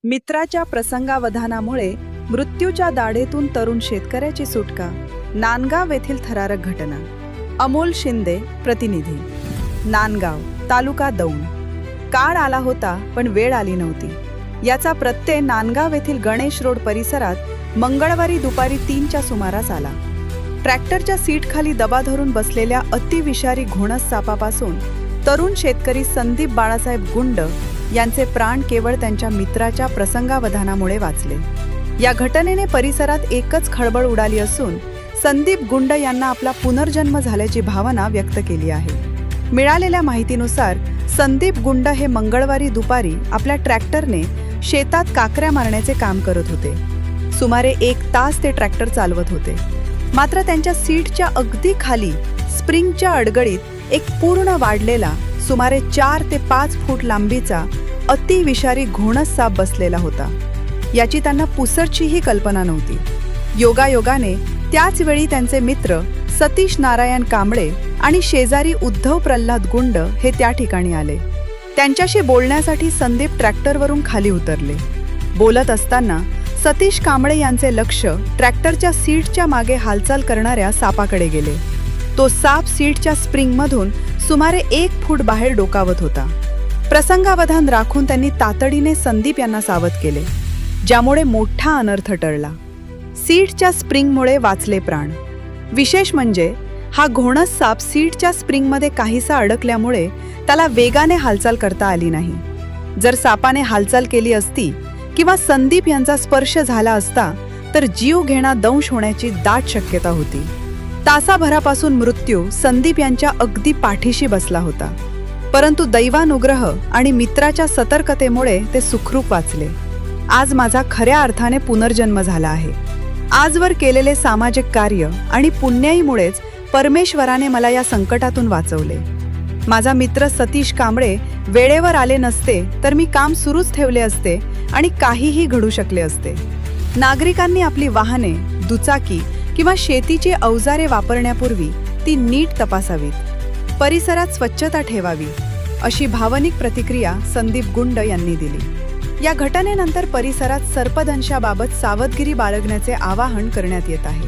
मित्राच्या प्रसंगावधानामुळे मृत्यूच्या दाढेतून तरुण शेतकऱ्याची सुटका. नांदगाव येथील थरारक घटना. अमोल शिंदे, प्रतिनिधी, नांदगाव, तालुका दौंड. काळ आला होता पण वेळ आली नव्हती. याचा प्रत्यय नांदगाव येथील गणेश रोड परिसरात मंगळवारी दुपारी 3च्या सुमारास आला. ट्रॅक्टरच्या सीटखाली दबा धरून बसलेल्या अतिविषारी घोणस सापापासून तरुण शेतकरी संदीप बाळासाहेब गुंड यांचे प्राण केवळ त्यांच्या मित्राच्या प्रसंगावधानामुळे वाचले. या घटनेने परिसरात एकच खळबळ उडाली असून संदीप गुंड यांना आपला पुनर्जन्म झाल्याची भावना व्यक्त केली आहे. मिळालेल्या माहितीनुसार संदीप गुंड हे मंगळवारी दुपारी आपल्या ट्रॅक्टरने शेतात काकऱ्या मारण्याचे काम करत होते. सुमारे 1 तास ते ट्रॅक्टर चालवत होते. मात्र त्यांच्या सीटच्या अगदी खाली स्प्रिंगच्या अडगळीत एक पूर्ण वाढलेला सुमारे 4 ते 5 फूट लांबीचा अतिविषारी घोणस साप बसलेला होता. याची त्यांना पुसटचीही कल्पना नव्हती. योगायोगाने त्याच वेळी त्यांचे मित्र सतीश नारायण कांबळे आणि शेजारी उद्धव प्रल्हाद गुंड हे त्या ठिकाणी आले. त्यांच्याशी बोलण्यासाठी संदीप ट्रॅक्टरवरून खाली उतरले. बोलत असताना सतीश कांबळे यांचे लक्ष ट्रॅक्टरच्या सीटच्या मागे हालचाल करणाऱ्या सापाकडे गेले. तो साप सीटच्या स्प्रिंगमधून सुमारे 1 फूट बाहेर डोकावत होता. प्रसंगावधान राखून त्यांनी तातडीने संदीप यांना सावध केले, ज्यामुळे मोठा अनर्थ टळला. सीटच्या स्प्रिंगमुळे वाचले प्राण. विशेष म्हणजे हा घोणस साप सीटच्या स्प्रिंगमध्ये काहीसा अडकल्यामुळे त्याला वेगाने हालचाल करता आली नाही. जर सापाने हालचाल केली असती किंवा संदीप यांचा स्पर्श झाला असता तर जीवघेणा दंश होण्याची दाट शक्यता होती. तासाभरापासून मृत्यू संदीप यांच्या अगदी पाठीशी बसला होता. परंतु दैवानुग्रह आणि मित्राच्या सतर्कतेमुळे ते सुखरूप वाचले. आज माझा खऱ्या अर्थाने पुनर्जन्म झाला आहे. आजवर केलेले सामाजिक कार्य आणि पुण्याईमुळेच परमेश्वराने मला या संकटातून वाचवले. माझा मित्र सतीश कांबळे वेळेवर आले नसते तर मी काम सुरूच ठेवले असते आणि काहीही घडू शकले असते. नागरिकांनी आपली वाहने, दुचाकी किंवा शेतीची अवजारे वापरण्यापूर्वी ती नीट तपासावीत. परिसरात स्वच्छता ठेवावी, अशी भावनिक प्रतिक्रिया संदीप गुंड यांनी दिली. या घटनेनंतर परिसरात सर्पदंशाबाबत सावधगिरी बाळगण्याचे आवाहन करण्यात येत आहे.